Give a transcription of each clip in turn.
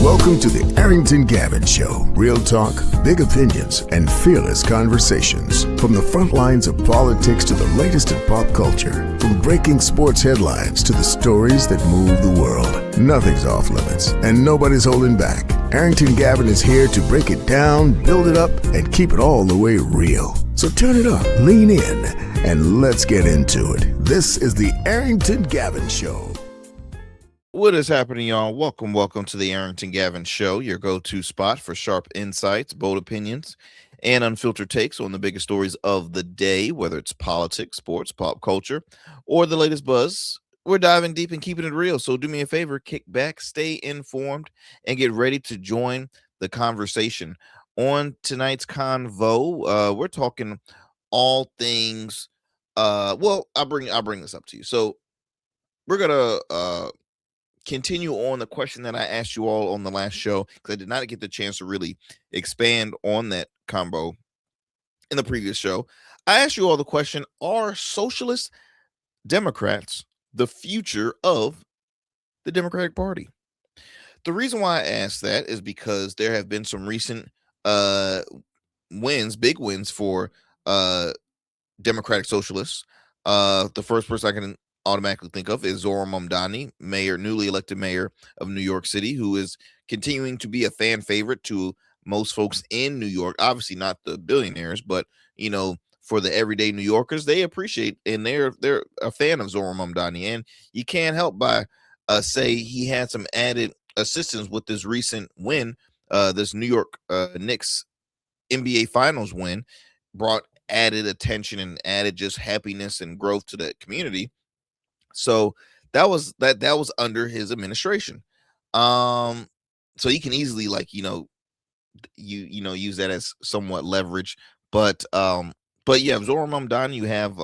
Welcome to the Arrington Gavin Show. Real talk, big opinions, and fearless conversations. From the front lines of politics to the latest in pop culture. From breaking sports headlines to the stories that move the world. Nothing's off limits, and nobody's holding back. Arrington Gavin is here to break it down, build it up, and keep it all the way real. So turn it up, lean in, and let's get into it. This is the Arrington Gavin Show. What is happening, y'all? Welcome to the Arrington Gavin Show, your go-to spot for sharp insights, bold opinions, and unfiltered takes on the biggest stories of the day, whether it's politics, sports, pop culture, or the latest buzz. We're diving deep and keeping it real. So do me a favor, kick back, stay informed, and get ready to join the conversation. On tonight's convo, we're talking all things. I'll bring this up to you. So we're gonna continue on the question that I asked you all on the last show, because I did not get the chance to really expand on that combo in the previous show. I asked you all the question: are socialist Democrats the future of the Democratic Party? The reason why I asked that is because there have been some recent big wins for Democratic socialists. The first person I can automatically think of is Zohran Mamdani, newly elected mayor of New York City, who is continuing to be a fan favorite to most folks in New York. Obviously not the billionaires, but for the everyday New Yorkers, they appreciate, and they're a fan of Zohran Mamdani. And you can't help but say he had some added assistance with this recent win. This New York Knicks NBA Finals win brought added attention and added just happiness and growth to the community. So that was under his administration. So you can easily use that as somewhat leverage. But yeah, Zohran Mamdani, you have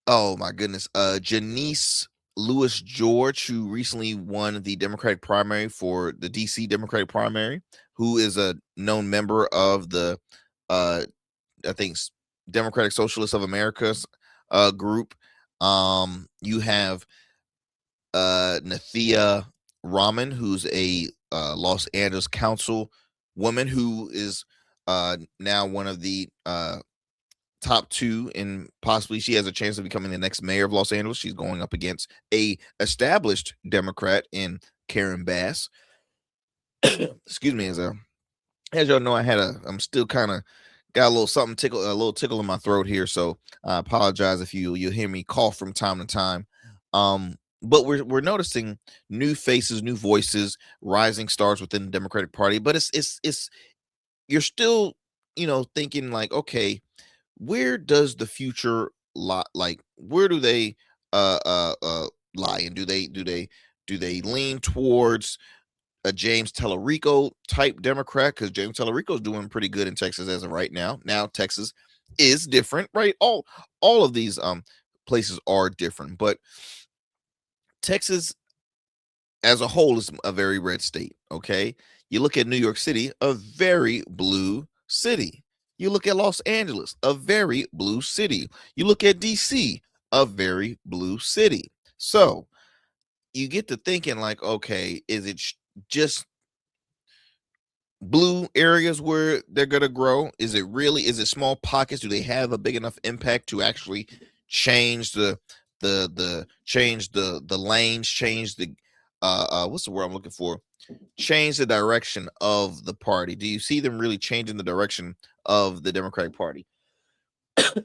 oh my goodness, Janice Lewis George, who recently won the Democratic primary for the DC Democratic primary, who is a known member of the I think Democratic Socialists of America's group. You have Nathia Rahman, who's a Los Angeles council woman who is now one of the top two, and possibly she has a chance of becoming the next mayor of Los Angeles. She's going up against a established Democrat in Karen Bass. Excuse me, as y'all know, I'm still kind of got a little tickle in my throat here, so I apologize if you hear me cough from time to time. But we're noticing new faces, new voices, rising stars within the Democratic Party. But it's you're still thinking like, okay, where does the future lie? Like, where do they lie? And do they lean towards a James Tellerico type Democrat? Because James Tellerico is doing pretty good in Texas as of right now. Now Texas is different, right? All of these places are different, but Texas as a whole is a very red state. Okay, you look at New York City, a very blue city. You look at Los Angeles, a very blue city. You look at DC, a very blue city. So you get to thinking like, okay, is it just blue areas where they're going to grow? Is it small pockets? Do they have a big enough impact to actually change the lanes, change the what's the word I'm looking for? Change the direction of the party. Do you see them really changing the direction of the Democratic Party?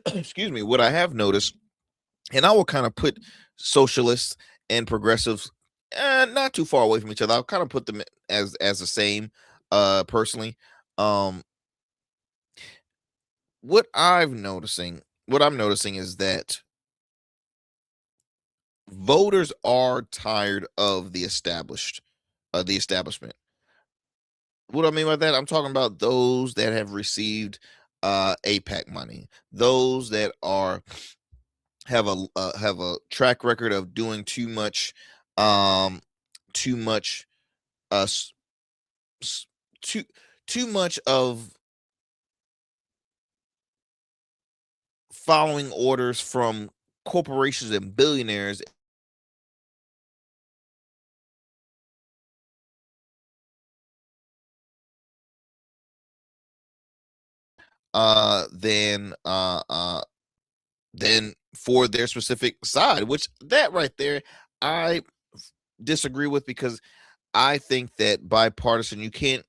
Excuse me. What I have noticed, and I will kind of put socialists and progressives not too far away from each other. I'll kind of put them as the same personally. What I'm noticing is that voters are tired of the establishment. What do I mean by that? I'm talking about those that have received APAC money, those that have a track record of doing too much uh too much of following orders from corporations and billionaires than for their specific side, which that right there I disagree with, because I think that bipartisan, you can't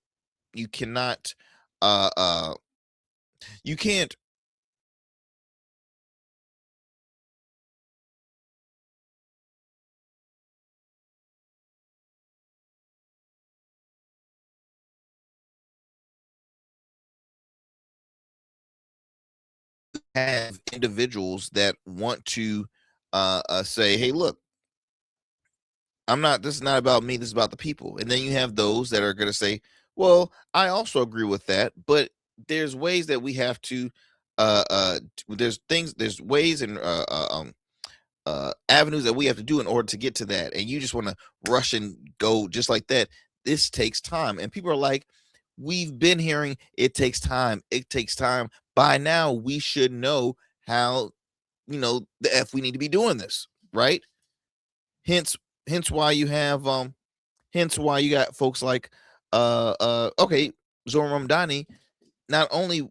have individuals that want to say, hey, look, this is not about me, this is about the people. And then you have those that are going to say, well, I also agree with that, but there's ways that we have to there's ways and avenues that we have to do in order to get to that. And you just want to rush and go just like that. This takes time. And people are like, we've been hearing it takes time. It takes time. By now, we should know how, the F we need to be doing this, right? Hence why you have hence why you got folks like okay, Zoran Ramdani. Not only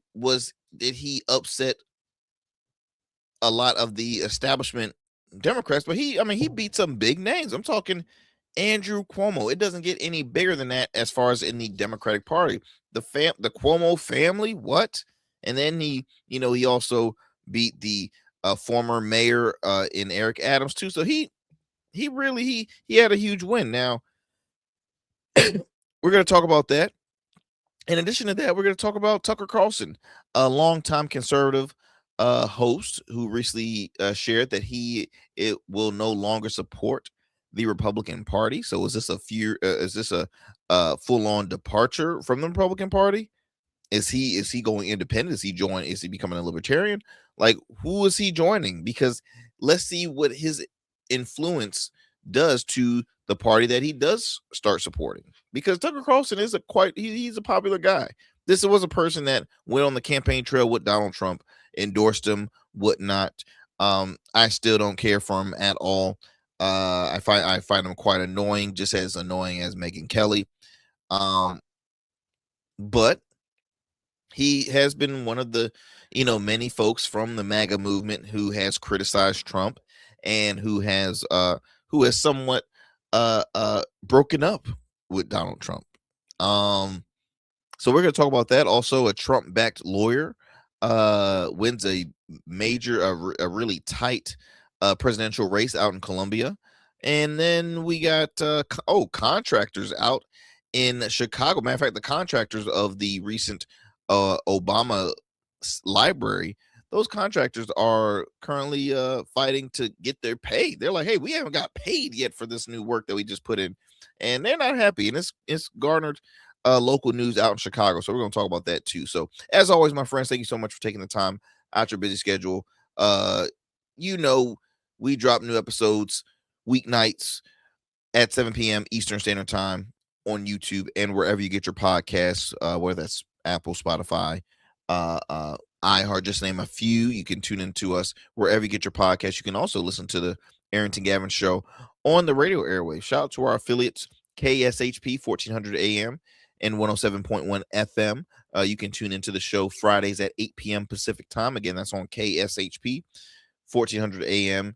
did he upset a lot of the establishment Democrats, but he beat some big names. I'm talking Andrew Cuomo. It doesn't get any bigger than that as far as in the Democratic Party. The Cuomo family, what? And then he also beat the former mayor in Eric Adams too. So he had a huge win. Now we're going to talk about that. In addition to that, we're going to talk about Tucker Carlson, a longtime conservative host who recently shared that it will no longer support the Republican Party. So is this a full-on departure from the Republican Party? Is he going independent? Is he becoming a libertarian? Like, who is he joining? Because let's see what his influence does to the party that he does start supporting. Because Tucker Carlson is he's a popular guy. This was a person that went on the campaign trail with Donald Trump, endorsed him, whatnot. I still don't care for him at all. I find him quite annoying, just as annoying as Megyn Kelly. But he has been one of the, many folks from the MAGA movement who has criticized Trump and who has somewhat broken up with Donald Trump. So we're going to talk about that. Also, a Trump-backed lawyer wins a a really tight presidential race out in Colombia. And then we got contractors out in Chicago. Matter of fact, the contractors of the recent Obama library, those contractors are currently fighting to get their pay. They're like, hey, we haven't got paid yet for this new work that we just put in, and they're not happy. And it's garnered local news out in Chicago. So we're going to talk about that too. So as always, my friends, thank you so much for taking the time out your busy schedule. We drop new episodes weeknights at 7 p.m. Eastern Standard Time on YouTube and wherever you get your podcasts, whether that's Apple, Spotify, iHeart, just name a few. You can tune into us wherever you get your podcast. You can also listen to the Arrington Gavin Show on the radio airwaves. Shout out to our affiliates, KSHP 1400 AM and 107.1 FM. You can tune into the show Fridays at 8 p.m. Pacific time. Again, that's on KSHP 1400 AM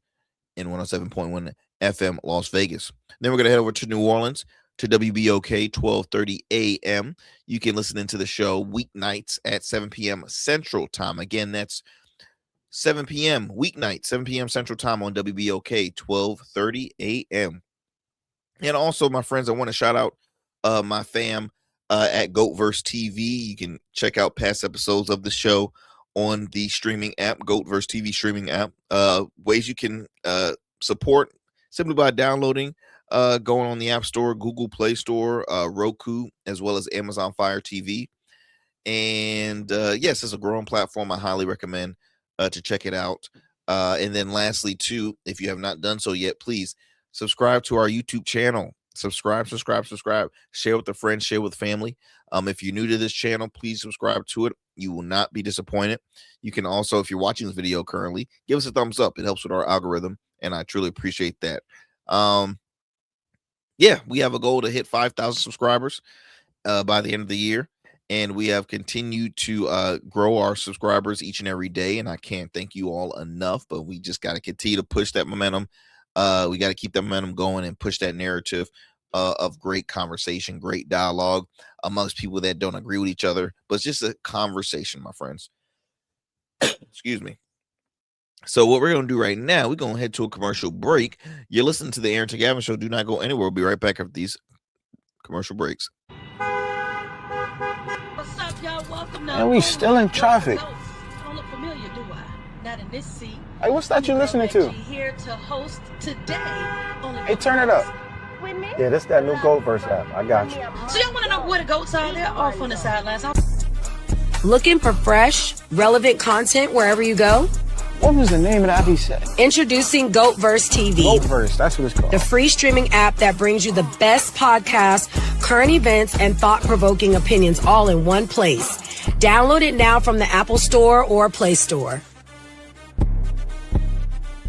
and 107.1 FM Las Vegas. Then we're going to head over to New Orleans to WBOK 1230 AM. You can listen into the show weeknights at 7 p.m. Central Time. Again, that's 7 p.m. weeknight, 7 p.m. Central Time on WBOK 1230 AM. And also, my friends, I want to shout out my fam at GOATverse TV. You can check out past episodes of the show on the streaming app, GOATverse TV streaming app. Ways you can support simply by downloading, going on the App Store, Google Play Store, Roku, as well as Amazon Fire TV. And yes, it's a growing platform. I highly recommend to check it out. And then lastly, too, if you have not done so yet, please subscribe to our YouTube channel. Subscribe. Share with a friend, share with family. If you're new to this channel, please subscribe to it. You will not be disappointed. You can also, if you're watching this video currently, give us a thumbs up. It helps with our algorithm, and I truly appreciate that. Yeah, we have a goal to hit 5,000 subscribers by the end of the year. and we have continued to grow our subscribers each and every day. And I can't thank you all enough, but we just got to continue to push that momentum. We got to keep that momentum going and push that narrative of great conversation, great dialogue amongst people that don't agree with each other, but it's just a conversation, my friends. Excuse me. So what we're going to do right now, we're going to head to a commercial break. You're listening to the Arrington Gavin Show. Do not go anywhere. We'll be right back after these commercial breaks. What's up, y'all? Welcome to And we still in traffic. I don't look familiar, do I? Not in this seat. Hey, what's that you listening to? Here to host today. Hey, turn it up. With me? Yeah, this that new GOP verse app. I got you. So y'all want to know where the goats are? They're off on the sidelines. Looking for fresh, relevant content wherever you go? What was the name of that he said? Introducing GOATverse TV. GOPverse, that's what it's called. The free streaming app that brings you the best podcasts, current events, and thought-provoking opinions all in one place. Download it now from the Apple Store or Play Store.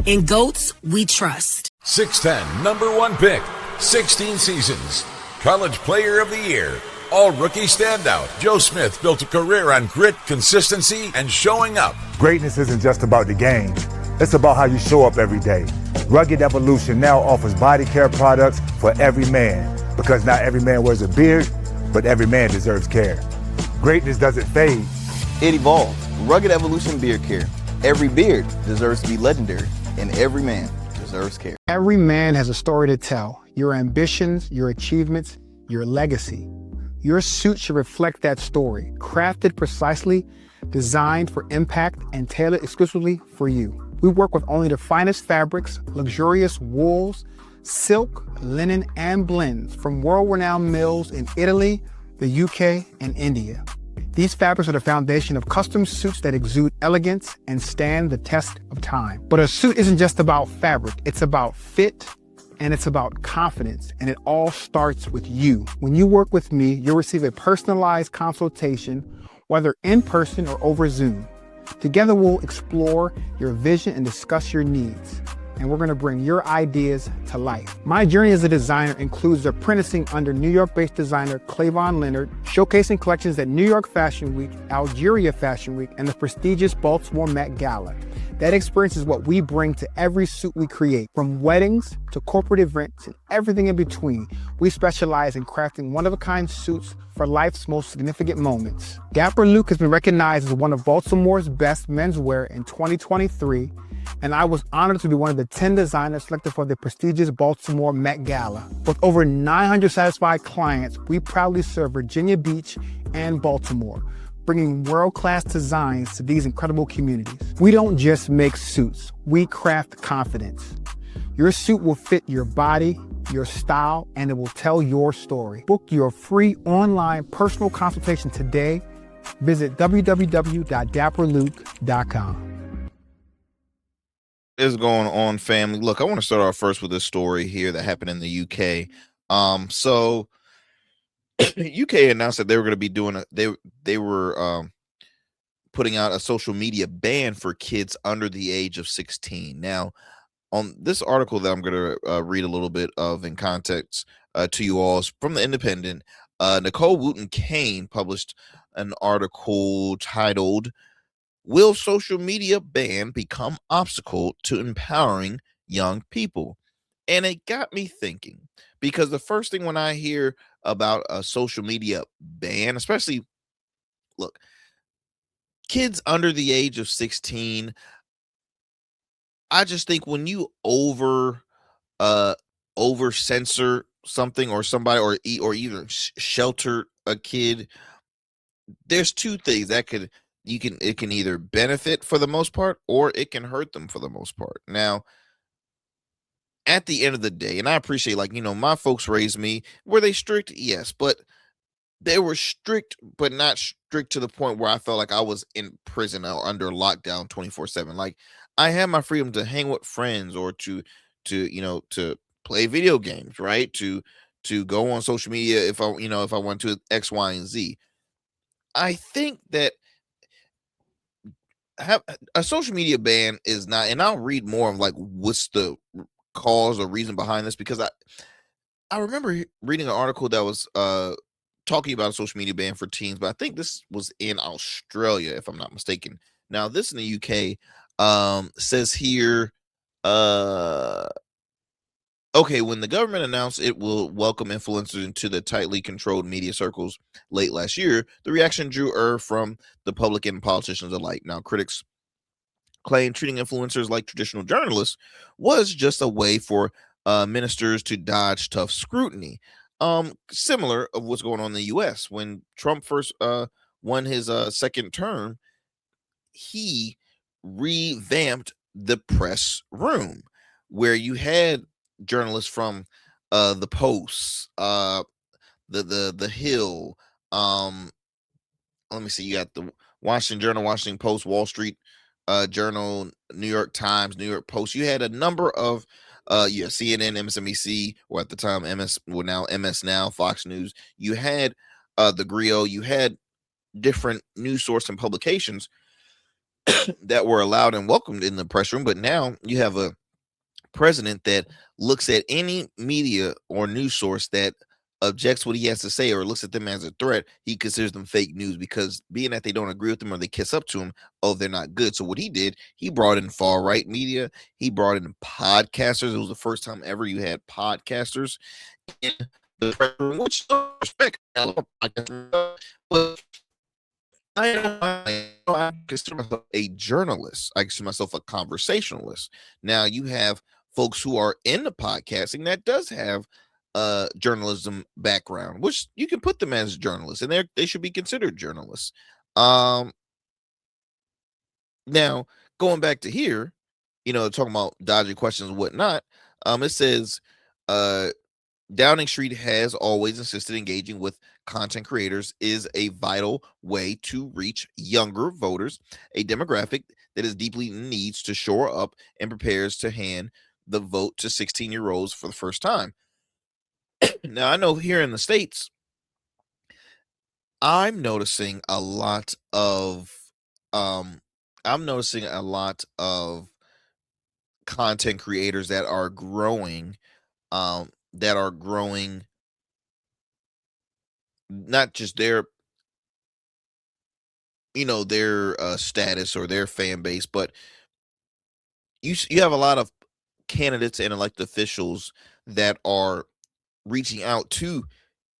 In GOATs, we trust. 6'10", #1 pick, 16 seasons, College Player of the Year, All-Rookie Standout. Joe Smith built a career on grit, consistency, and showing up. Greatness isn't just about the game. It's about how you show up every day. Rugged Evolution now offers body care products for every man, because not every man wears a beard, but every man deserves care. Greatness doesn't fade. It evolved. Rugged Evolution Beard Care. Every beard deserves to be legendary, and every man deserves care. Every man has a story to tell. Your ambitions, your achievements, your legacy. Your suit should reflect that story, crafted precisely, designed for impact, and tailored exclusively for you. We work with only the finest fabrics, luxurious wools, silk, linen, and blends from world-renowned mills in Italy, the UK, and India. These fabrics are the foundation of custom suits that exude elegance and stand the test of time. But a suit isn't just about fabric, it's about fit, and it's about confidence, and it all starts with you. When you work with me, you'll receive a personalized consultation, whether in person or over Zoom. Together, we'll explore your vision and discuss your needs, and we're gonna bring your ideas to life. My journey as a designer includes apprenticing under New York-based designer Clavon Leonard, showcasing collections at New York Fashion Week, Algeria Fashion Week, and the prestigious Baltimore Met Gala. That experience is what we bring to every suit we create, from weddings to corporate events and everything in between. We specialize in crafting one-of-a-kind suits for life's most significant moments. Dapper Luke has been recognized as one of Baltimore's best menswear in 2023, and I was honored to be one of the 10 designers selected for the prestigious Baltimore Met Gala. With over 900 satisfied clients, we proudly serve Virginia Beach and Baltimore, bringing world-class designs to these incredible communities. We don't just make suits, we craft confidence. Your suit will fit your body, your style, and it will tell your story. Book your free online personal consultation today. Visit www.dapperluke.com. Is going on, family? Look, I want to start off first with this story here that happened in the UK. So UK announced that they were going to be doing they were putting out a social media ban for kids under the age of 16. Now, on this article that I'm going to read a little bit of in context to you all is from the Independent. Nicole Wooten Kane published an article titled, "Will social media ban become obstacle to empowering young people?" And it got me thinking, because the first thing when I hear about a social media ban, especially, look, kids under the age of 16, I just think when you over censor something or somebody, or either shelter a kid, there's two things that it can either benefit for the most part, or it can hurt them for the most part. Now, at the end of the day, and I appreciate, like, my folks raised me. Were they strict? Yes, but they were strict, but not strict to the point where I felt like I was in prison or under lockdown 24/7. Like, I had my freedom to hang with friends, or to play video games, right? To go on social media if I want to, X, Y, and Z. I think that a social media ban is not, and I'll read more of like what's the cause or reason behind this, because I remember reading an article that was talking about a social media ban for teens, but I think this was in Australia, if I'm not mistaken. Now, this in the UK says here, okay, when the government announced it will welcome influencers into the tightly controlled media circles late last year, the reaction drew from the public and politicians alike. Now, critics claim treating influencers like traditional journalists was just a way for ministers to dodge tough scrutiny. Similar of what's going on in the U.S. When Trump first won his second term, he revamped the press room where you had journalists from the Post, the Hill. Let me see. You got the Washington Journal, Washington Post, Wall Street Journal, New York Times, New York Post. You had a number of CNN, MSNBC, or at the time now MS Now, Fox News. You had the Griot. You had different news source and publications that were allowed and welcomed in the press room. But now you have a president that looks at any media or news source that objects what he has to say or looks at them as a threat. He considers them fake news, because being that they don't agree with them or they kiss up to him, oh, they're not good. So what he did, he brought in far right media. He brought in podcasters. It was the first time ever you had podcasters in the press room, which I respect. But I consider myself a journalist. I consider myself a conversationalist. Now you have folks who are in the podcasting that does have journalism background, which you can put them as journalists, and they should be considered journalists. Now going back to here, talking about dodgy questions and whatnot. It says Downing Street has always insisted engaging with content creators is a vital way to reach younger voters, a demographic that is deeply needs to shore up and prepares to hand the vote to 16-year-olds for the first time. Now, I know here in the States, I'm noticing a lot of content creators that are growing, not just their status or their fan base, but you have a lot of candidates and elected officials that are reaching out to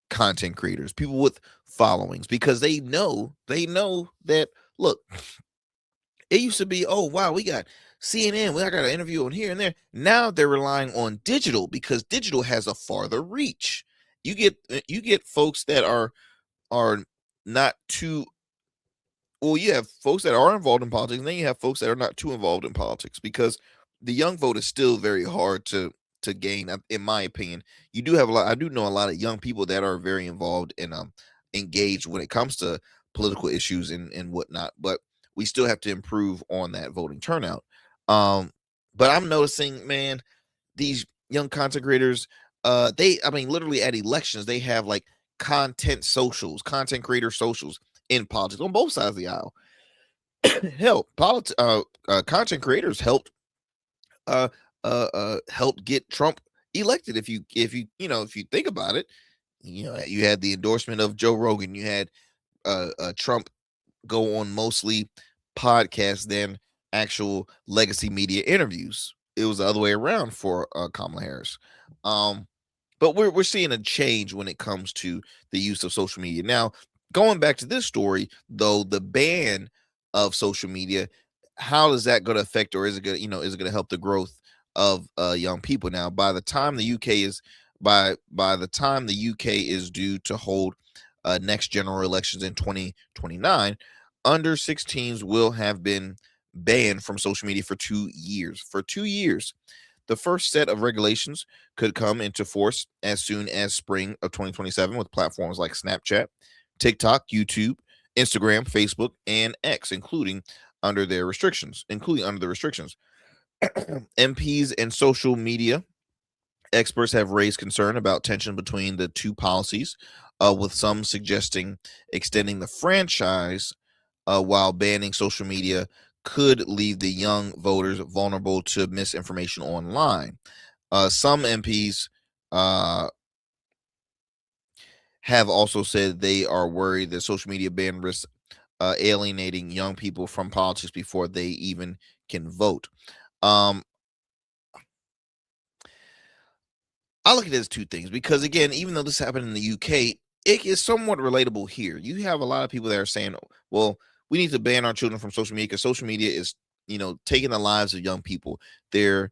content creators, people with followings, because they know that, look, it used to be, oh wow, we got CNN, we got an interview on here and there. Now they're relying on digital, because digital has a farther reach. You get folks that are not too, well, you have folks that are involved in politics, and then you have folks that are not too involved in politics, because the young vote is still very hard to gain, in my opinion. I do know a lot of young people that are very involved and engaged when it comes to political issues and whatnot, but we still have to improve on that voting turnout. But I'm noticing, man, these young content creators, literally at elections, they have like content creator socials in politics on both sides of the aisle. Hell, content creators helped get Trump elected. If you think about it, you had the endorsement of Joe Rogan. You had Trump go on mostly podcasts than actual legacy media interviews. It was the other way around for Kamala Harris. But we're seeing a change when it comes to the use of social media. Now, going back to this story, though, the ban of social media, how is that going to affect, or is it going to help the growth of young people? Now, by the time the UK is due to hold next general elections in 2029, under 16s will have been banned from social media for 2 years. The first set of regulations could come into force as soon as spring of 2027, with platforms like Snapchat, TikTok, YouTube, Instagram, Facebook, and X, including under the restrictions. MPs and social media experts have raised concern about tension between the two policies, with some suggesting extending the franchise while banning social media could leave the young voters vulnerable to misinformation online. Some MPs have also said they are worried that social media ban risks alienating young people from politics before they even can vote. I look at it as two things, because again, even though this happened in the UK, it is somewhat relatable here. You have a lot of people that are saying, well, we need to ban our children from social media because social media is, taking the lives of young people. They're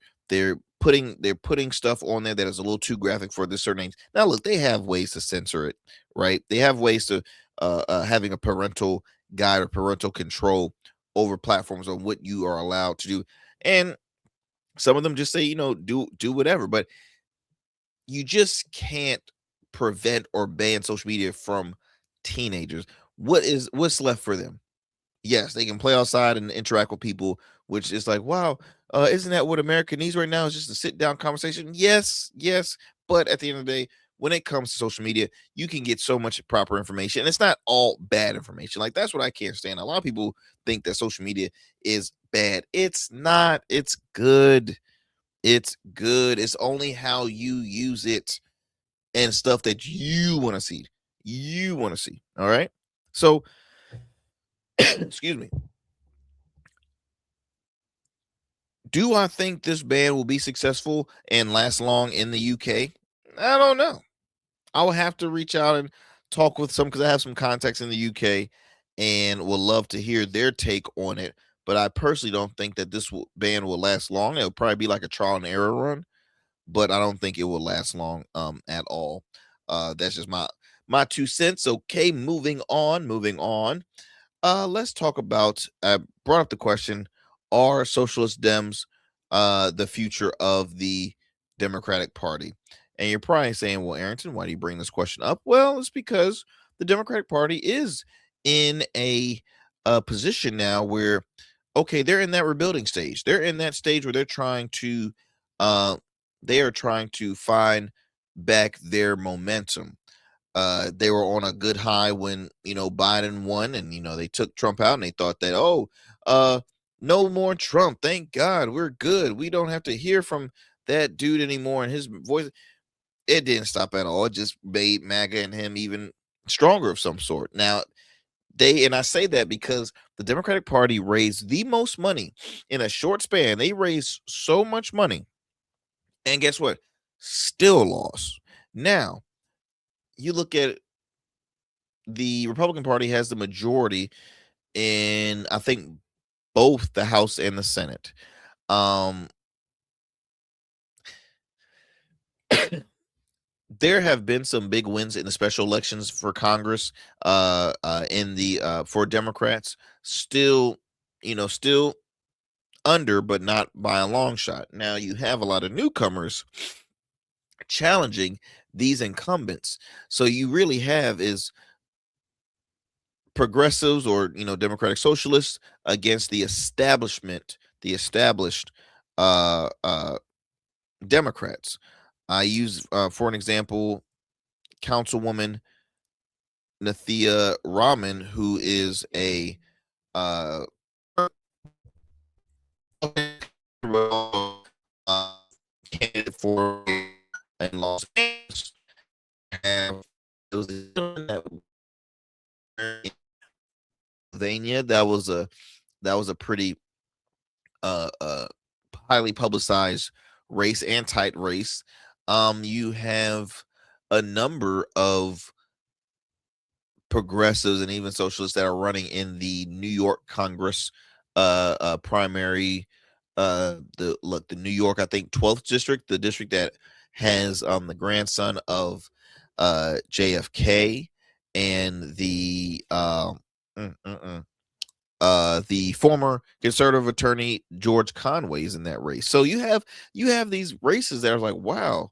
putting stuff on there that is a little too graphic for this certain age. Now, look, they have ways to censor it, right? They have ways to having a parental guide or parental control over platforms on what you are allowed to do, and some of them just say, do whatever, but you just can't prevent or ban social media from teenagers. What's left for them? Yes, they can play outside and interact with people, which is like, wow, isn't that what America needs right now? Is just a sit down conversation? Yes. But at the end of the day, when it comes to social media, you can get so much proper information. And it's not all bad information. Like, that's what I can't stand. A lot of people think that social media is bad. It's not. It's good. It's good. It's only how you use it and stuff that you want to see. All right. So, excuse me. Do I think this ban will be successful and last long in the UK? I don't know. I will have to reach out and talk with some, because I have some contacts in the UK and would love to hear their take on it. But I personally don't think that this ban will last long. It'll probably be like a trial and error run, but I don't think it will last long at all. That's just my 2 cents. Okay, moving on. Let's talk about, I brought up the question, are socialist Dems the future of the Democratic Party? And you're probably saying, well, Arrington, why do you bring this question up? Well, it's because the Democratic Party is in a position now where, okay, they're in that rebuilding stage. They're in that stage where they're trying to find back their momentum. They were on a good high when, Biden won, and, they took Trump out, and they thought that, no more Trump. Thank God, we're good. We don't have to hear from that dude anymore. And his voice, it didn't stop at all. It just made MAGA and him even stronger of some sort. Now, and I say that because the Democratic Party raised the most money in a short span. They raised so much money, and guess what? Still lost. Now, you look at the Republican Party has the majority in, I think, both the House and the Senate. There have been some big wins in the special elections for Congress for Democrats. Still under, but not by a long shot. Now you have a lot of newcomers challenging these incumbents. So you really have is progressives or Democratic socialists against the established Democrats. I use for an example Councilwoman Nathia Rahman, who is a candidate for in Los Angeles. And it was Pennsylvania. That was a pretty highly publicized race and tight race. You have a number of progressives and even socialists that are running in the New York Congress primary. The New York, I think 12th district, the district that has the grandson of JFK, and the former conservative attorney George Conway is in that race. So you have these races that are like, wow,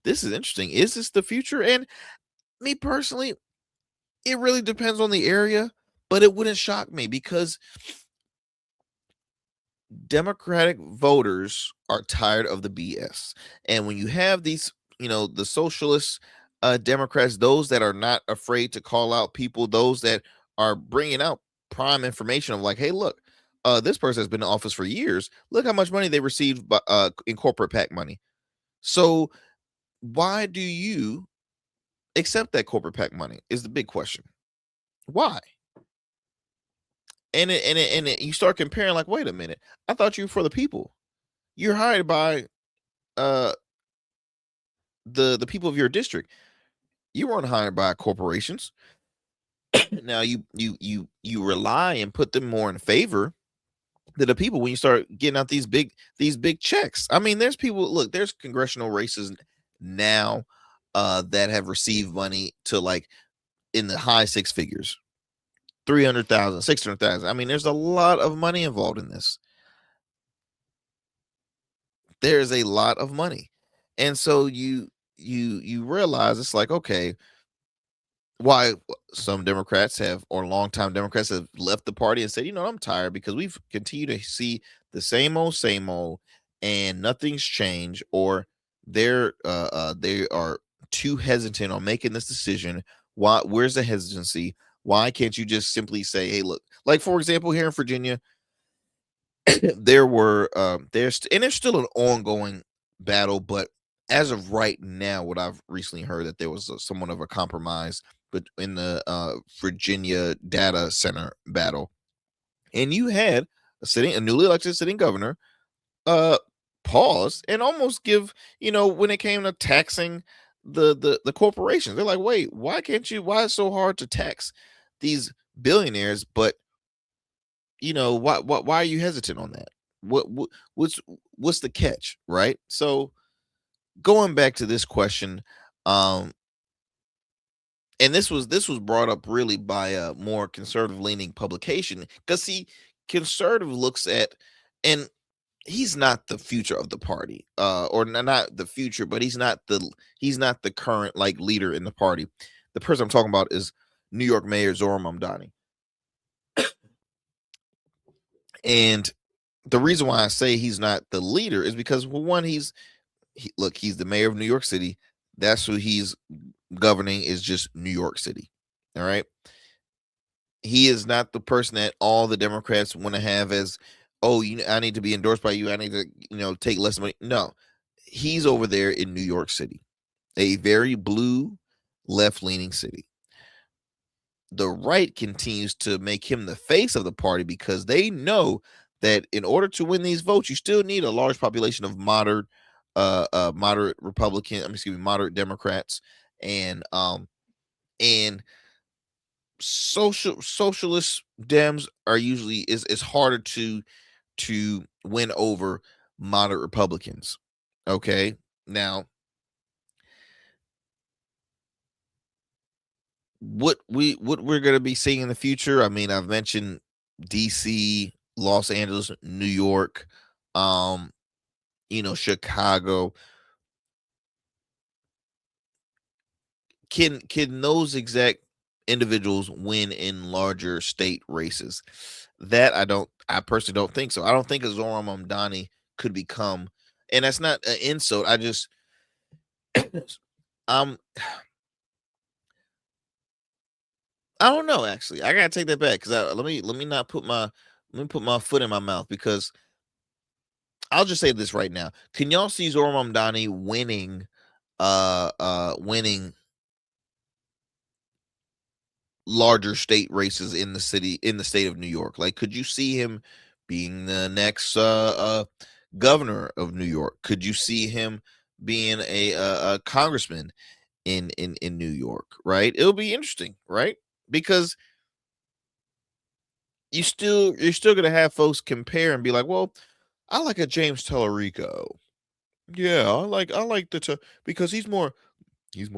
this is interesting. Is this the future? And me personally, it really depends on the area, but it wouldn't shock me because Democratic voters are tired of the BS. And when you have these, the socialists, Democrats, those that are not afraid to call out people, those that are bringing out prime information of like, hey, look, this person has been in office for years. Look how much money they received in corporate PAC money. So why do you accept that corporate PAC money is the big question. Why? And you start comparing, like, wait a minute, I thought you were for the people. You're hired by the people of your district. You weren't hired by corporations. Now you rely and put them more in favor to the people when you start getting out these big checks. I mean, there's people, look, there's congressional races now that have received money to, like, in the high six figures, 300,000, 600,000. I mean, there's a lot of money involved in this. There's a lot of money. And so you realize it's like, okay, why some Democrats have, or longtime Democrats have left the party and said, you know, I'm tired because we've continued to see the same old, and nothing's changed, or they are too hesitant on making this decision. Where's the hesitancy? Why can't you just simply say, hey, look, like, for example, here in Virginia, there's still an ongoing battle, but as of right now, what I've recently heard, that there was somewhat of a compromise, but in the Virginia data center battle, and you had a newly elected sitting governor pause and almost give, when it came to taxing the corporations, they're like, wait, why is it so hard to tax these billionaires? But why are you hesitant on that? What's the catch, right? So going back to this question, and this was brought up really by a more conservative leaning publication, because conservative looks at, and he's not the future of the party, or not the future, but he's not the current, like, leader in the party. The person I'm talking about is New York Mayor Zohran Mamdani. And the reason why I say he's not the leader is because, well, one, he's the mayor of New York City. That's who he's governing, is just New York City. All right. He is not the person that all the Democrats want to have as, oh, I need to be endorsed by you. I need to, take less money. No, he's over there in New York City, a very blue, left-leaning city. The right continues to make him the face of the party because they know that in order to win these votes, you still need a large population of moderate moderate Democrats, and socialist Dems are usually is harder to win over moderate Republicans. Okay, now what we're going to be seeing in the future, I mean, I've mentioned DC, Los Angeles, New York, Chicago. Can those exact individuals win in larger state races? That I personally don't think so. I don't think Zohran Mamdani could become, and that's not an insult. I just I don't know, actually. I gotta take that back, because let me not put my foot in my mouth, because I'll just say this right now. Can y'all see Zohran Mamdani winning larger state races in the state of New York? Like, could you see him being the next governor of New York? Could you see him being a congressman in New York? Right? It'll be interesting, right? Because you're still gonna have folks compare and be like, well, I like a James Tallarico. Yeah, I like because he's more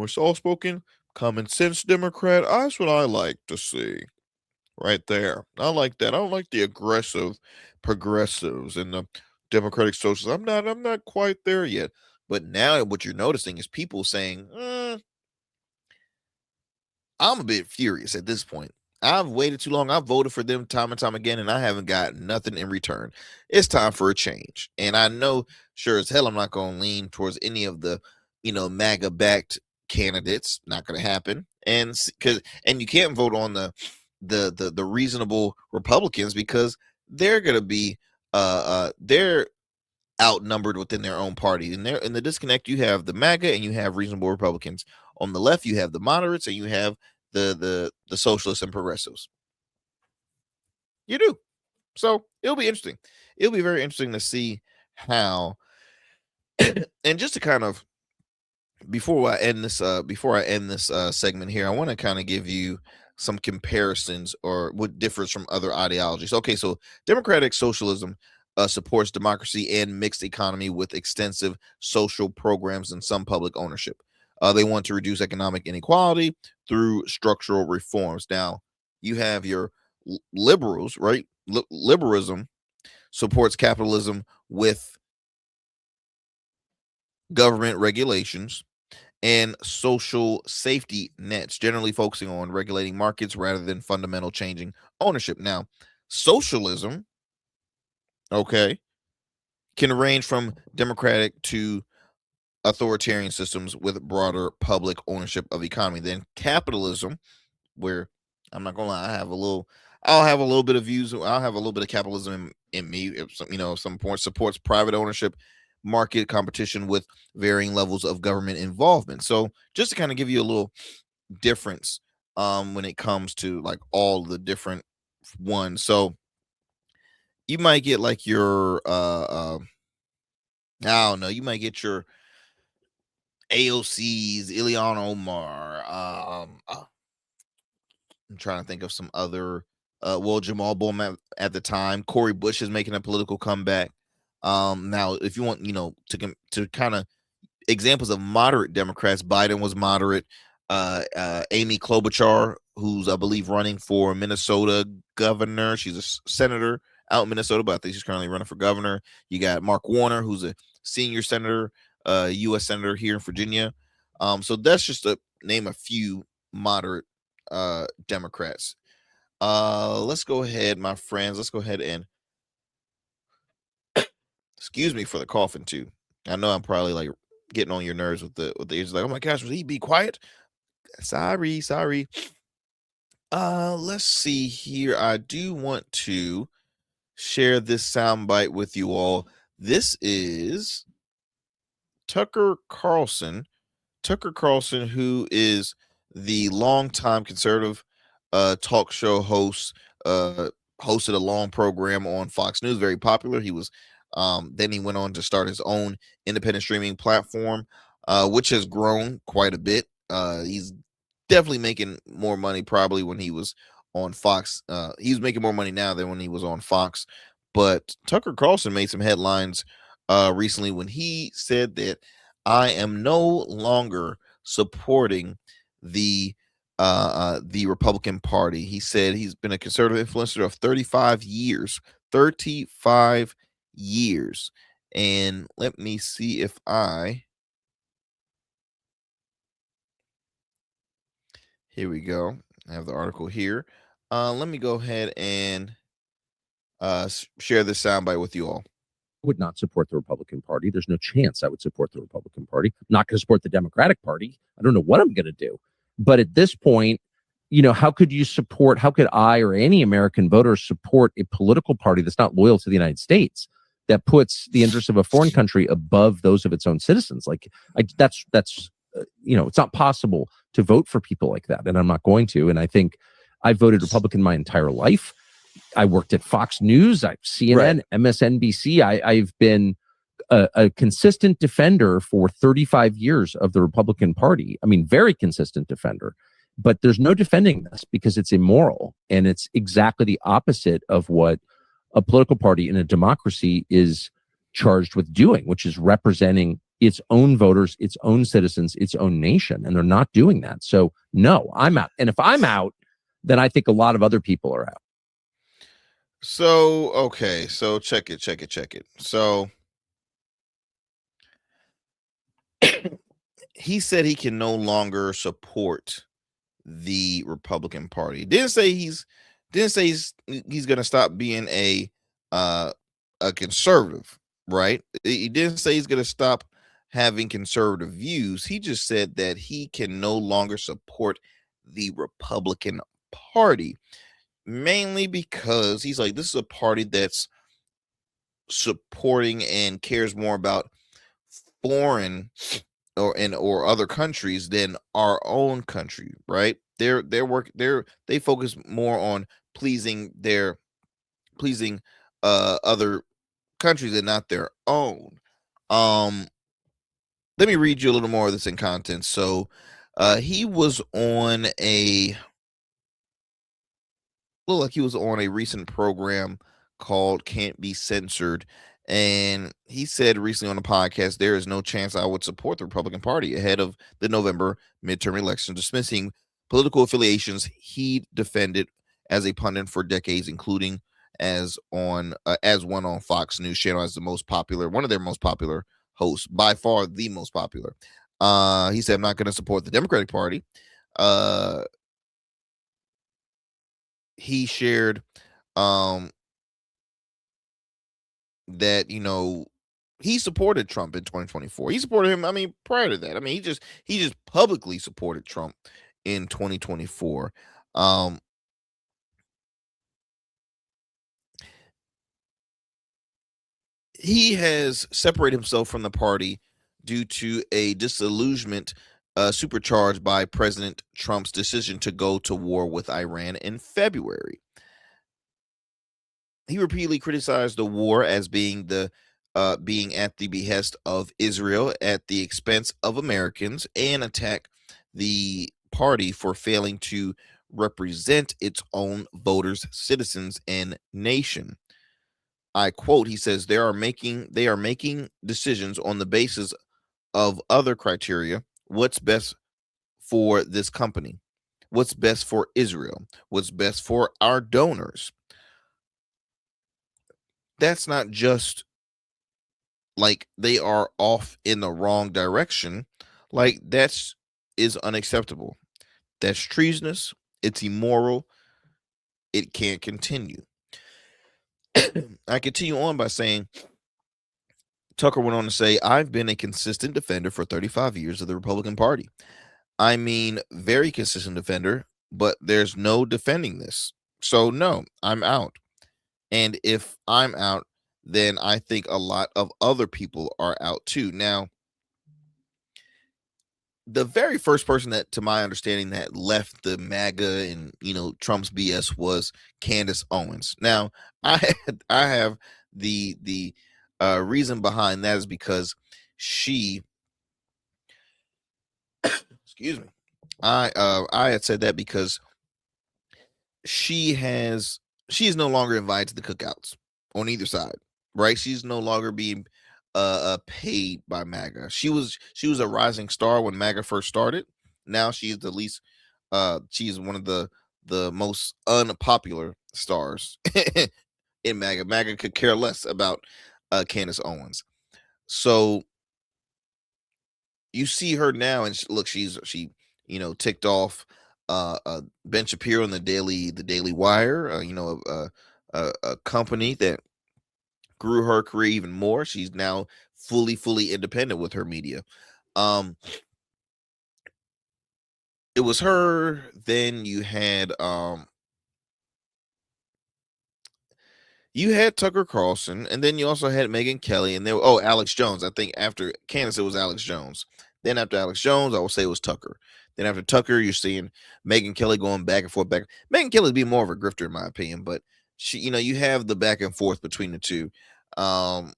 soft-spoken, common sense Democrat. That's what I like to see right there. I like that. I don't like the aggressive progressives and the Democratic socialists. I'm not quite there yet. But now what you're noticing is people saying, I'm a bit furious at this point. I've waited too long. I've voted for them time and time again, and I haven't got nothing in return. It's time for a change. And I know, sure as hell, I'm not going to lean towards any of the, MAGA-backed candidates. Not going to happen. And you can't vote on the reasonable Republicans, because they're going to be they're outnumbered within their own party. And in the disconnect, you have the MAGA and you have reasonable Republicans On the left, you have the moderates and you have the socialists and progressives. You do. So it'll be interesting. It'll be very interesting to see how, and just to kind of, before I end this segment here, I want to kind of give you some comparisons or what differs from other ideologies. Okay, so democratic socialism supports democracy and mixed economy with extensive social programs and some public ownership. They want to reduce economic inequality through structural reforms. Now, you have your liberals, right? Liberalism supports capitalism with government regulations and social safety nets, generally focusing on regulating markets rather than fundamental changing ownership. Now, socialism, okay, can range from democratic to authoritarian systems with broader public ownership of economy. Then capitalism, where I'm not gonna lie, I'll have a little bit of views. I'll have a little bit of capitalism in me. If some point supports private ownership, market competition with varying levels of government involvement. So just to kind of give you a little difference when it comes to like all the different ones. So you might get like your I don't know, you might get your AOC's, Ilhan Omar. I'm trying to think of some other Jamal Bowman at the time. Cory Bush is making a political comeback. Now, if you want, to kind of examples of moderate Democrats, Biden was moderate. Amy Klobuchar, who's I believe running for Minnesota governor. She's a senator out in Minnesota, but I think she's currently running for governor. You got Mark Warner, who's a senior senator, U.S. senator here in Virginia. So that's just to name a few moderate Democrats. Let's go ahead, my friends. Let's go ahead and excuse me for the coughing too. I know I'm probably like getting on your nerves with the it's like, oh my gosh, was he be quiet? Sorry. Let's see here. I do want to share this soundbite with you all. This is Tucker Carlson. Tucker Carlson, who is the longtime conservative talk show host, hosted a long program on Fox News, very popular. He was then he went on to start his own independent streaming platform, which has grown quite a bit. He's definitely making more money probably when he was on Fox. He's making more money now than when he was on Fox. But Tucker Carlson made some headlines recently when he said that I am no longer supporting the Republican Party. He said he's been a conservative influencer of 35 years. 35 years. And let me see if here we go. I have the article here. Let me go ahead and share this soundbite with you all. Would not support the Republican Party. There's no chance I would support the Republican Party. I'm not going to support the Democratic Party. I don't know what I'm going to do. But at this point, how could I or any American voter support a political party that's not loyal to the United States, that puts the interests of a foreign country above those of its own citizens? That's it's not possible to vote for people like that. And I'm not going to. And I think I voted Republican my entire life. I worked at Fox News, CNN, right, MSNBC. I've been a consistent defender for 35 years of the Republican Party. I mean, very consistent defender. But there's no defending this because it's immoral. And it's exactly the opposite of what a political party in a democracy is charged with doing, which is representing its own voters, its own citizens, its own nation. And they're not doing that. So, no, I'm out. And if I'm out, then I think a lot of other people are out. So, okay. So check it. So he said he can no longer support the Republican Party. He didn't say he's going to stop being a conservative, right? He didn't say he's going to stop having conservative views. He just said that he can no longer support the Republican Party, mainly because he's like, this is a party that's supporting and cares more about foreign or other countries than our own country, right? They focus more on pleasing other countries and not their own. Let me read you a little more of this in content. So he was on a looked like he was on a recent program called Can't Be Censored. And he said recently on the podcast, there is no chance I would support the Republican Party ahead of the November midterm election, dismissing political affiliations he defended as a pundit for decades, including as one on Fox News channel as one of their most popular hosts, by far the most popular. He said, I'm not going to support the Democratic Party. He shared that he supported Trump in 2024. He supported him. I mean, prior to that, I mean, he just publicly supported Trump in 2024. He has separated himself from the party due to a disillusionment supercharged by President Trump's decision to go to war with Iran in February. He repeatedly criticized the war as being at the behest of Israel at the expense of Americans, and attacked the party for failing to represent its own voters, citizens, and nation. I quote, he says, they are making decisions on the basis of other criteria. What's best for this company? What's best for Israel? What's best for our donors? That's not just like they are off in the wrong direction. Like is unacceptable. That's treasonous. It's immoral. It can't continue. I continue on by saying, Tucker went on to say, I've been a consistent defender for 35 years of the Republican Party. I mean, very consistent defender, but there's no defending this. So no, I'm out. And if I'm out, then I think a lot of other people are out too. Now, the very first person that, to my understanding, that left the MAGA and Trump's BS was Candace Owens. Now, I have the reason behind that is because she, excuse me, I had said that because she is no longer invited to the cookouts on either side, right? She's no longer being paid by MAGA. She was a rising star when MAGA first started. Now she's the least she's one of the most unpopular stars in MAGA. MAGA could care less about Candace Owens. So you see her now, and she ticked off Ben Shapiro in the Daily Wire, a company that grew her career even more. She's now fully independent with her media. It was her. Then you had Tucker Carlson, and then you also had Megyn Kelly, and Alex Jones. I think after Candace, it was Alex Jones. Then after Alex Jones, I will say it was Tucker. Then after Tucker, you're seeing Megyn Kelly going back and forth. Megyn Kelly would be more of a grifter, in my opinion, but she, you have the back and forth between the two. When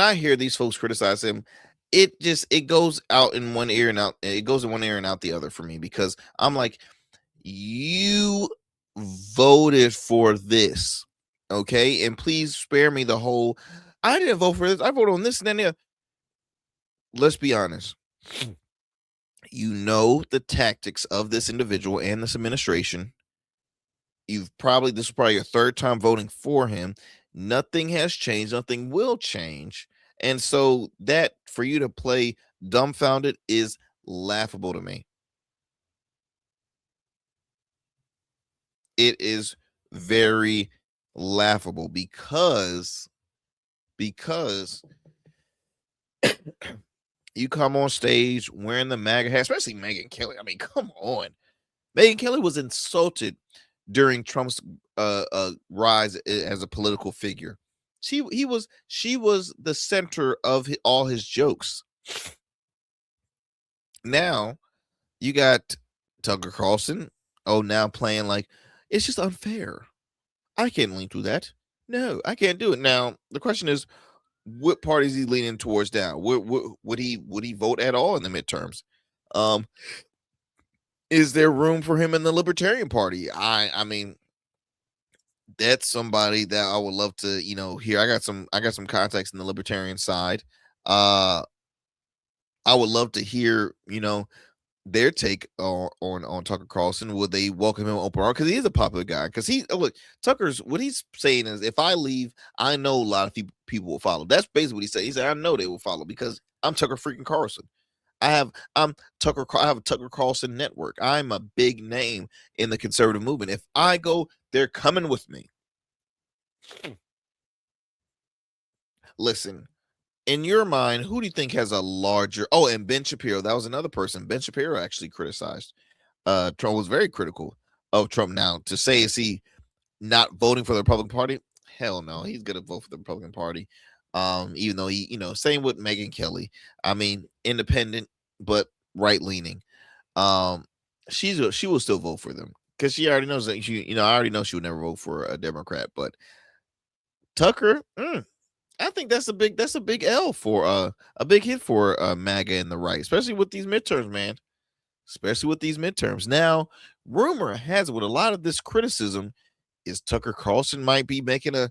I hear these folks criticize him, it goes out in one ear and out. It goes in one ear and out the other for me, because I'm like, you voted for this, okay? And please spare me the whole, I didn't vote for this. I voted on this and then the other. Let's be honest. The tactics of this individual and this administration. This is probably your third time voting for him. Nothing has changed. Nothing will change. And so that, for you to play dumbfounded, is laughable to me. It is very laughable because you come on stage wearing the MAGA hat, especially Megyn Kelly. I mean, come on. Megyn Kelly was insulted during Trump's rise as a political figure. She was the center of all his jokes. Now you got Tucker Carlson. Oh, now playing like it's just unfair. I can't lean through that. No, I can't do it. Now the question is, what party is he leaning towards now? Would he vote at all in the midterms? Is there room for him in the Libertarian Party? I mean, that's somebody that I would love to, hear. I got some contacts in the Libertarian side. I would love to hear, their take on Tucker Carlson. Would they welcome him open arms? Because he is a popular guy. Because Tucker's what he's saying is, if I leave, I know a lot of people will follow. That's basically what he said. He said, I know they will follow because I'm Tucker freaking Carlson. I have a Tucker Carlson network. I'm a big name in the conservative movement. If I go, they're coming with me. Listen, in your mind, who do you think has a larger? Oh, and Ben Shapiro. That was another person. Ben Shapiro actually criticized Trump, was very critical of Trump. Now, to say, is he not voting for the Republican Party? Hell no, he's gonna vote for the Republican Party. Even though he, same with Megyn Kelly. I mean, independent but right leaning. She will still vote for them because she already knows that I already know she would never vote for a Democrat. But Tucker, I think that's a big L for a big hit for MAGA and the right, especially with these midterms, man. Especially with these midterms. Now, rumor has it with a lot of this criticism is Tucker Carlson might be making a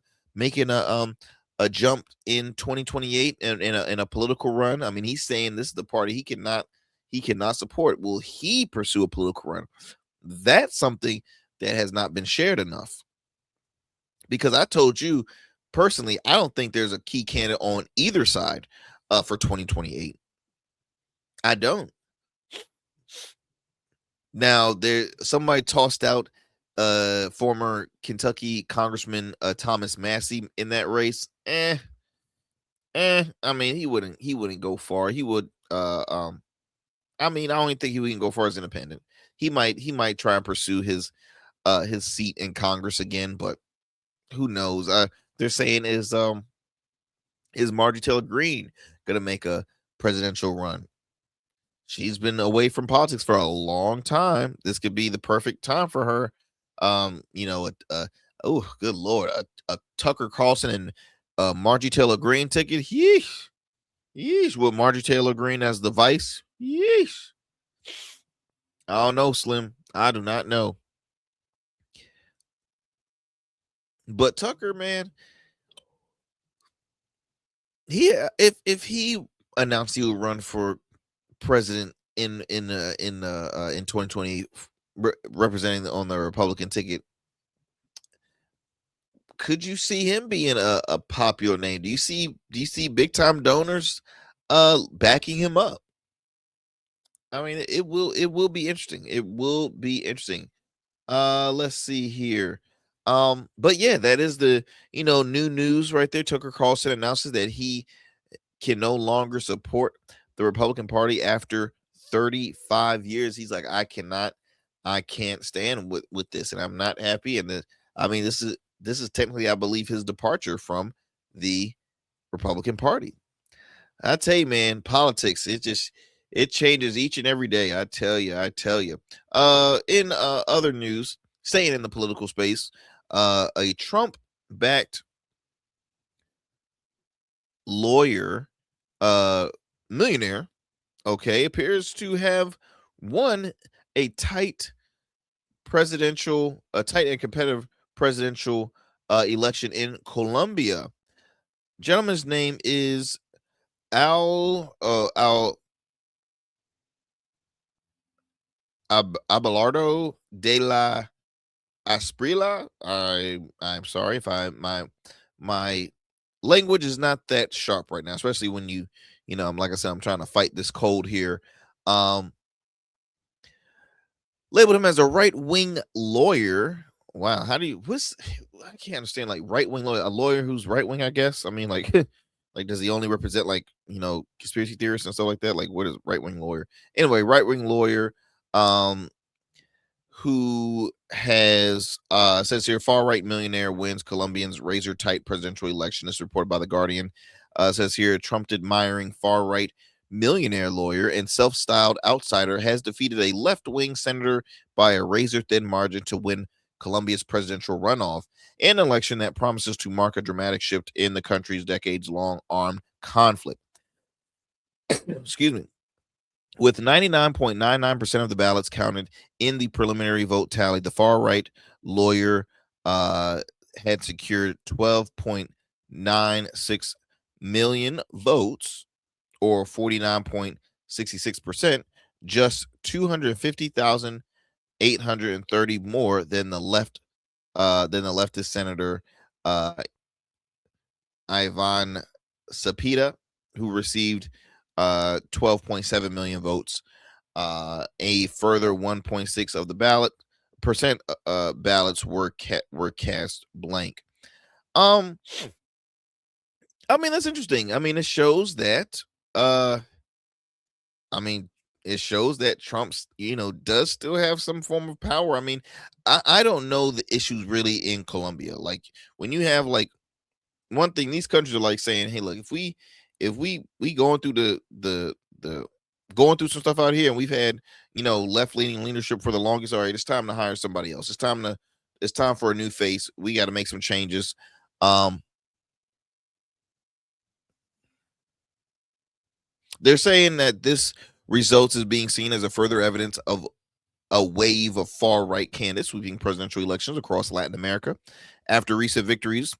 jump in 2028 in a political run. I mean, he's saying this is the party he cannot support. Will he pursue a political run? That's something that has not been shared enough. Because I told you personally, I don't think there's a key candidate on either side for 2028. I don't. Now, somebody tossed out former Kentucky Congressman Thomas Massey in that race. I mean, he wouldn't go far. He would I mean, I don't even think he can go far as independent. He might try and pursue his seat in Congress again, but who knows? They're saying is Marjorie Taylor Greene gonna make a presidential run? She's been away from politics for a long time. This could be the perfect time for her. Oh, good Lord, a Tucker Carlson and Marjorie Taylor Greene ticket. Yeesh. With Marjorie Taylor Greene as the vice. Yeesh. I don't know, Slim. I do not know. But Tucker, man, if he announced he would run for president in 2020, representing on the Republican ticket, could you see him being a popular name? Do you see big time donors backing him up? I mean, it will be interesting. It will be interesting. Let's see here. But yeah, that is the new news right there. Tucker Carlson announces that he can no longer support the Republican Party after 35 years. He's like, I can't stand with this, and I'm not happy. And this is technically, I believe, his departure from the Republican Party. I tell you, man, politics, it changes each and every day. I tell you. In other news, staying in the political space, a Trump-backed lawyer, millionaire, appears to have won a tight and competitive presidential election in Colombia. Gentleman's name is Abelardo de la Asprila. I'm sorry if my language is not that sharp right now, especially when I'm, like I said, I'm trying to fight this cold here. Labeled him as a right-wing lawyer. Wow, I can't understand, like, right-wing lawyer, a lawyer who's right-wing, I guess. I mean, like, like, does he only represent, like, conspiracy theorists and stuff like that? Like, what is right-wing lawyer? Anyway, right-wing lawyer, who has says here, far right millionaire wins Colombians razor tight presidential election. This is reported by The Guardian. Says here, Trump admiring far right millionaire lawyer and self-styled outsider has defeated a left-wing senator by a razor-thin margin to win Colombia's presidential runoff, an election that promises to mark a dramatic shift in the country's decades-long armed conflict. Excuse me. With 99.99% of the ballots counted in the preliminary vote tally, the far-right lawyer had secured 12.96 million votes, or 49.66%, just 250,830 more than the leftist senator Ivan Cepeda, who received 12.7 million votes. A further 1.6 of the ballots were cast blank. I mean, that's interesting. I mean, it shows that Trump's, does still have some form of power. I mean, I don't know the issues really in Colombia. Like, when you have, like, one thing, these countries are like saying, hey, look, if we going through the going through some stuff out here, and we've had, left-leaning leadership for the longest, all right, it's time to hire somebody else. It's time for a new face. We got to make some changes. They're saying that this results is being seen as a further evidence of a wave of far-right candidates sweeping presidential elections across Latin America after recent victories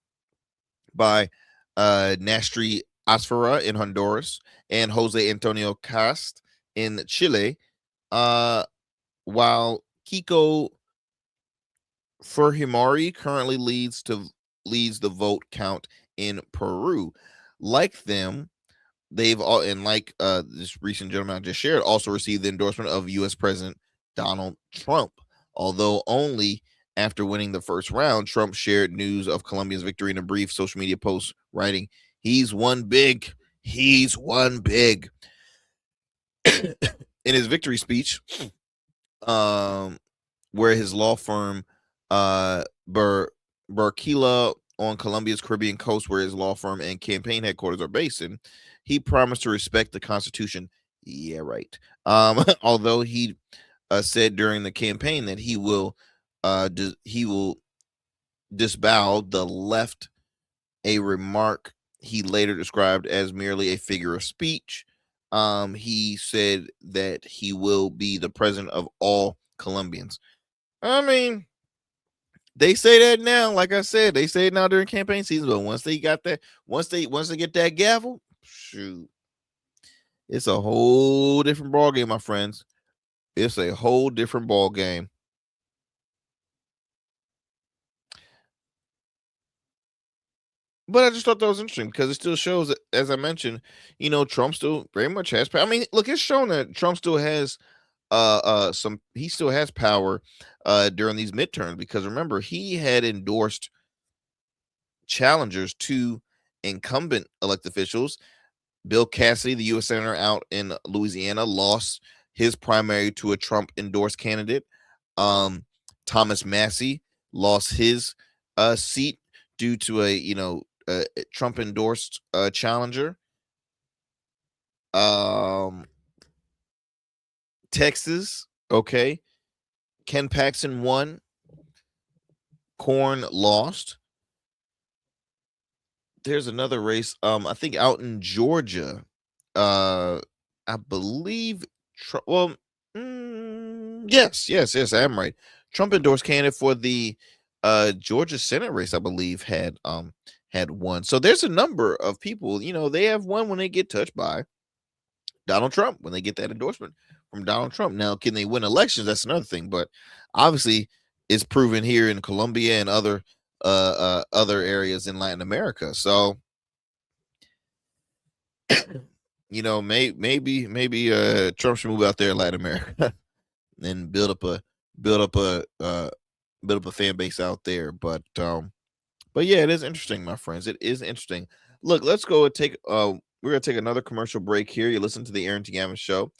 by Nastri Asfara in Honduras and Jose Antonio Cast in Chile, while Kiko Fujimori currently leads the vote count in Peru. Like them, they've all, and like this recent gentleman I just shared, also received the endorsement of U.S. President Donald Trump. Although only after winning the first round, Trump shared news of Colombia's victory in a brief social media post, writing, "He's won big. He's won big." In his victory speech, where his law firm, Barquilla, on Colombia's Caribbean coast, where his law firm and campaign headquarters are based in, he promised to respect the Constitution. Yeah, right. Although he said during the campaign that he will disavow the left, a remark he later described as merely a figure of speech. He said that he will be the president of all Colombians. I mean, they say that now. Like I said, they say it now during campaign season. But once they get that gavel, shoot, it's a whole different ball game, my friends. It's a whole different ball game. But I just thought that was interesting because it still shows that, as I mentioned, Trump still very much has power. I mean, look, it's shown that Trump still has he still has power during these midterms, because remember, he had endorsed challengers to incumbent elected officials. Bill Cassidy, the U.S. Senator out in Louisiana, lost his primary to a Trump endorsed candidate. Thomas Massey lost his seat due to a Trump endorsed challenger. Texas, okay. Ken Paxton won. Corn lost. There's another race. I think out in Georgia. I believe. Yes, I am right. Trump endorsed candidate for the Georgia Senate race, I believe, had won. So there's a number of people, they have won when they get touched by Donald Trump, when they get that endorsement from Donald Trump. Now, can they win elections? That's another thing. But obviously, it's proven here in Colombia and other areas in Latin America. So, maybe Trump should move out there in Latin America and build up a fan base out there. But yeah, it is interesting, my friends. It is interesting. Look, let's go and take we're gonna take another commercial break here. You listen to the Arrington Gavin Show.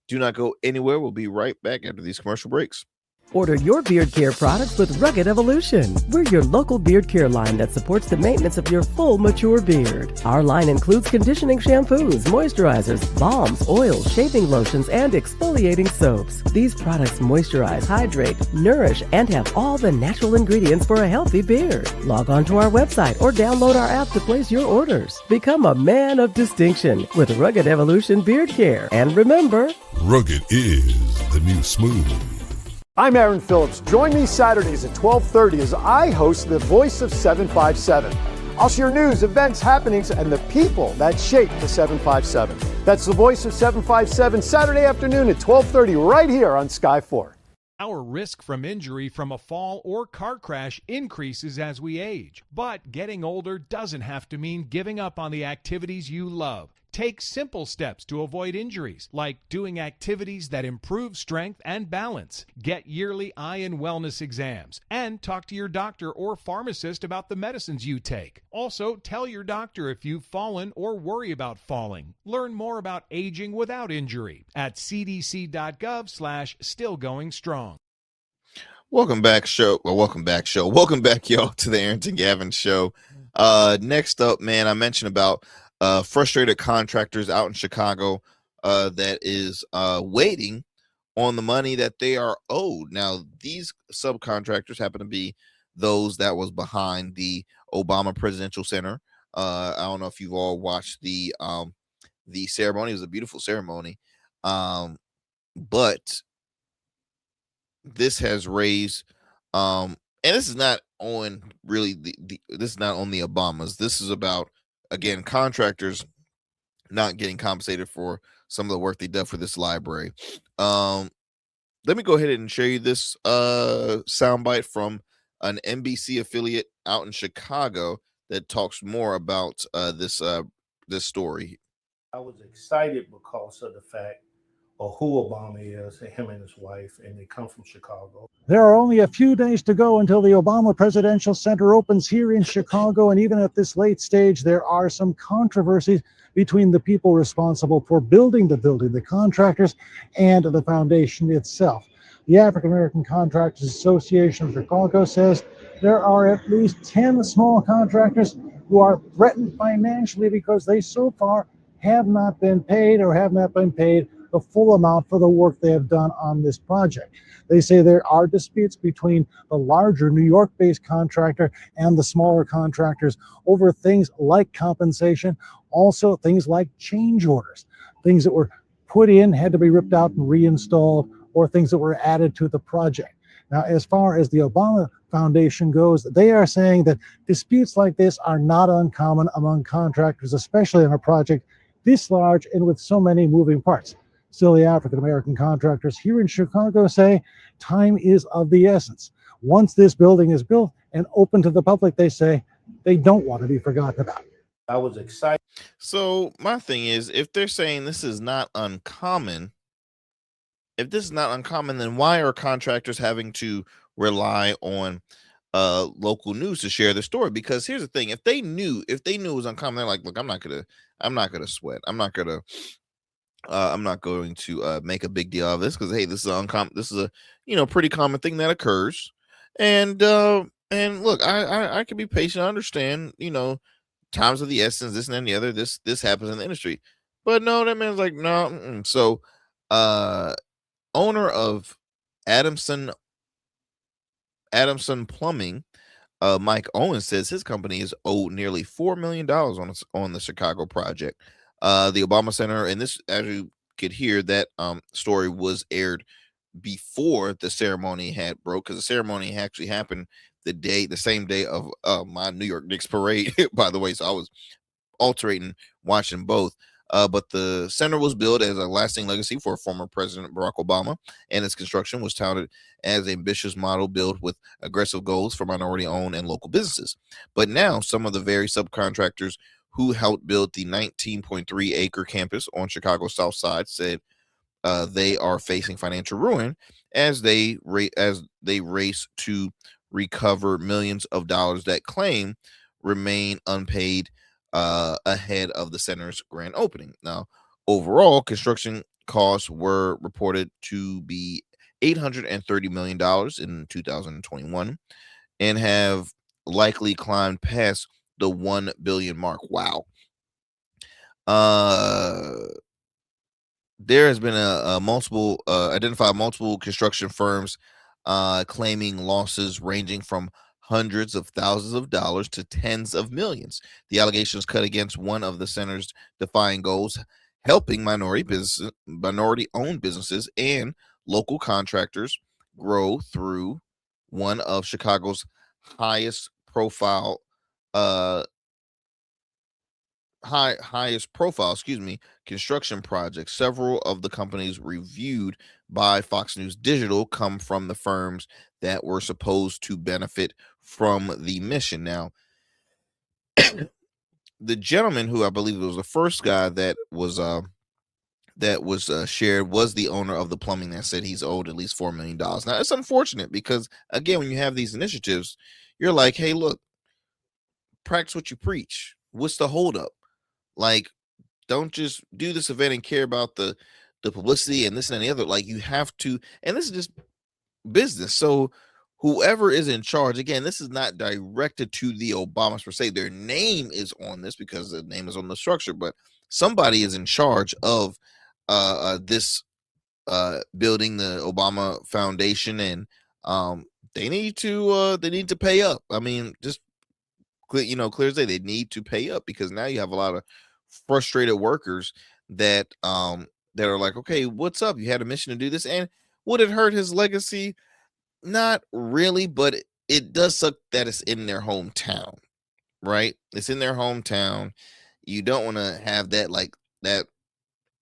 Do not go anywhere. We'll be right back after these commercial breaks. Order your beard care products with Rugged Evolution. We're your local beard care line that supports the maintenance of your full, mature beard. Our line includes conditioning shampoos, moisturizers, balms, oils, shaving lotions, and exfoliating soaps. These products moisturize, hydrate, nourish, and have all the natural ingredients for a healthy beard. Log on to our website or download our app to place your orders. Become a man of distinction with Rugged Evolution Beard Care. And remember, rugged is the new smooth. I'm Aaron Phillips. Join me Saturdays at 12:30 as I host The Voice of 757. I'll share news, events, happenings, and the people that shape the 757. That's The Voice of 757, Saturday afternoon at 12:30 right here on Sky 4. Our risk from injury from a fall or car crash increases as we age. But getting older doesn't have to mean giving up on the activities you love. Take simple steps to avoid injuries, like doing activities that improve strength and balance. Get yearly eye and wellness exams, and talk to your doctor or pharmacist about the medicines you take. Also, tell your doctor if you've fallen or worry about falling. Learn more about aging without injury at cdc.gov/stillgoingstrong. Welcome back, y'all, to the Arrington Gavin Show. Next up, man, I mentioned about frustrated contractors out in Chicago that is waiting on the money that they are owed. Now, these subcontractors happen to be those that was behind the Obama Presidential Center. I don't know if you've all watched the ceremony. It was a beautiful ceremony, but this has raised and this is not on really this is not on the Obamas. This is about, again, contractors not getting compensated for some of the work they did for this library. Let me go ahead and show you this soundbite from an NBC affiliate out in Chicago that talks more about this story. I was excited because of the fact of who Obama is, him and his wife, and they come from Chicago. There are only a few days to go until the Obama Presidential Center opens here in Chicago, and even at this late stage, there are some controversies between the people responsible for building the building, the contractors, and the foundation itself. The African American Contractors Association of Chicago says there are at least 10 small contractors who are threatened financially because they so far have not been paid the full amount for the work they have done on this project. They say there are disputes between the larger New York-based contractor and the smaller contractors over things like compensation, also things like change orders, things that were put in, had to be ripped out and reinstalled, or things that were added to the project. Now, as far as the Obama Foundation goes, they are saying that disputes like this are not uncommon among contractors, especially on a project this large and with so many moving parts. Still, the African American contractors here in Chicago say time is of the essence. Once this building is built and open to the public, they say they don't want to be forgotten about. I was excited. So my thing is, if they're saying this is not uncommon, then why are contractors having to rely on local news to share the story? Because here's the thing: if they knew it was uncommon, they're like, look, I'm not gonna sweat. I'm not going to make a big deal of this because, hey, this is uncommon. This is a pretty common thing that occurs, and look, I can be patient. I understand, times of the essence, this and that and the other. This happens in the industry, but no, that man's like, no. So, owner of Adamson Plumbing, Mike Owens, says his company is owed nearly $4 million on the Chicago project. The Obama Center, and this, as you could hear, that story was aired before the ceremony had broke, because the ceremony actually happened the same day of my New York Knicks parade, by the way. So I was alternating watching both. But the center was built as a lasting legacy for former President Barack Obama, and its construction was touted as an ambitious model built with aggressive goals for minority-owned and local businesses. But now some of the very subcontractors who helped build the 19.3-acre campus on Chicago's South Side said they are facing financial ruin as they race to recover millions of dollars that claim remain unpaid ahead of the center's grand opening. Now, overall, construction costs were reported to be $830 million in 2021 and have likely climbed past the 1 billion mark. Wow. There has been identified multiple construction firms claiming losses ranging from hundreds of thousands of dollars to tens of millions. The allegations cut against one of the center's defined goals, helping minority-owned businesses and local contractors grow through one of Chicago's highest profile construction projects. Several of the companies reviewed by Fox News Digital come from the firms that were supposed to benefit from the mission. Now, the gentleman who I believe was the first guy that was shared was the owner of the plumbing that said he's owed at least $4 million. Now, it's unfortunate because, again, when you have these initiatives, you're like, hey, look, practice what you preach. What's the holdup? Like, don't just do this event and care about the publicity and this and the other. Like, you have to, and this is just business. So whoever is in charge, again, this is not directed to the Obamas per se. Their name is on this because the name is on the structure, but somebody is in charge of this building, the Obama Foundation, and they need to pay up. I mean, just clear as day, they need to pay up because now you have a lot of frustrated workers that are like, okay, what's up? You had a mission to do this, and would it hurt his legacy? Not really, but it does suck that it's in their hometown, right? It's in their hometown. You don't want to have that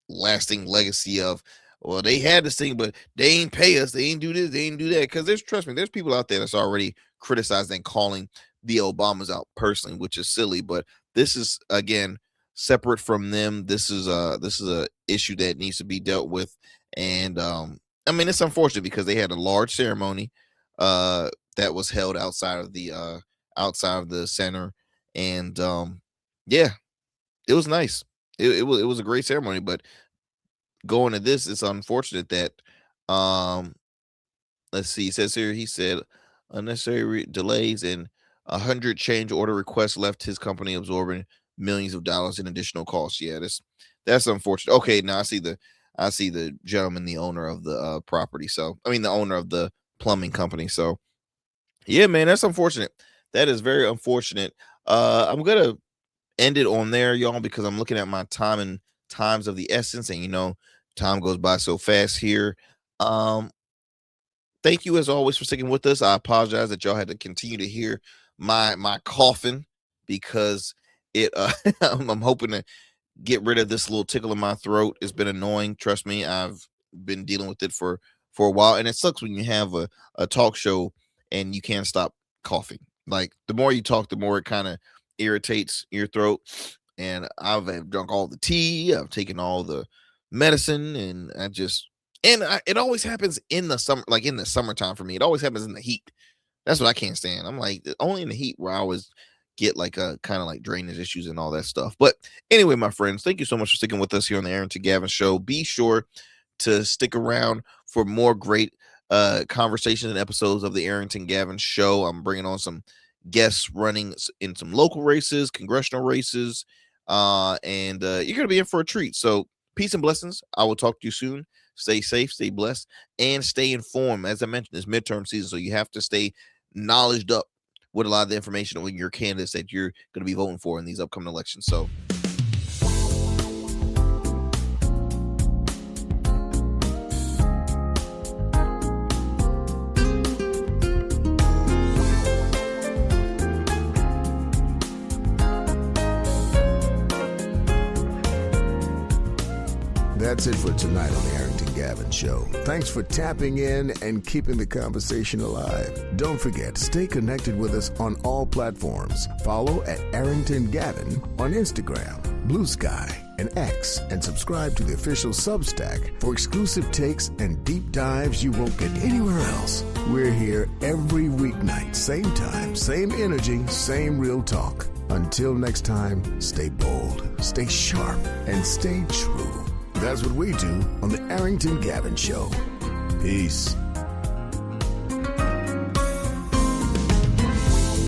lasting legacy of, well, they had this thing, but they ain't pay us. They ain't do this. They ain't do that. Because trust me, there's people out there that's already criticizing and calling the Obamas out personally, which is silly. But this is, again, separate from them. This is a issue that needs to be dealt with. And I mean, it's unfortunate because they had a large ceremony that was held outside of the center, and yeah, it was nice. It was a great ceremony, but going to this, it's unfortunate that let's see. It says here, he said unnecessary delays and 100 change order requests left his company absorbing millions of dollars in additional costs. Yeah, that's unfortunate. Okay, now I see the gentleman, the owner of the property. So, I mean, the owner of the plumbing company. So, yeah, man, that's unfortunate. That is very unfortunate. I'm going to end it on there, y'all, because I'm looking at my time and times of the essence. And, time goes by so fast here. Thank you, as always, for sticking with us. I apologize that y'all had to continue to hear my coughing because I'm hoping to get rid of this little tickle in my throat. It's been annoying. Trust me, I've been dealing with it for a while, and it sucks when you have a talk show and you can't stop coughing. Like, the more you talk, the more it kind of irritates your throat. And I've drunk all the tea, I've taken all the medicine, and it always happens in the summer, like in the summertime for me. It always happens in the heat. That's what I can't stand. I'm like, only in the heat where I always get like a kind of like drainage issues and all that stuff. But anyway, my friends, thank you so much for sticking with us here on the Arrington Gavin Show. Be sure to stick around for more great conversations and episodes of the Arrington Gavin Show. I'm bringing on some guests running in some local races, congressional races, and you're going to be in for a treat. So peace and blessings. I will talk to you soon. Stay safe, stay blessed, and stay informed. As I mentioned, it's midterm season, so you have to stay knowledged up with a lot of the information on your candidates that you're going to be voting for in these upcoming elections. So that's it for tonight on the Arrington Gavin Show. Thanks for tapping in and keeping the conversation alive. Don't forget, stay connected with us on all platforms. Follow at Arrington Gavin on Instagram, Blue Sky, and X, and subscribe to the official Substack for exclusive takes and deep dives you won't get anywhere else. We're here every weeknight, same time, same energy, same real talk. Until next time, stay bold, stay sharp, and stay true. That's what we do on the Arrington Gavin Show. Peace.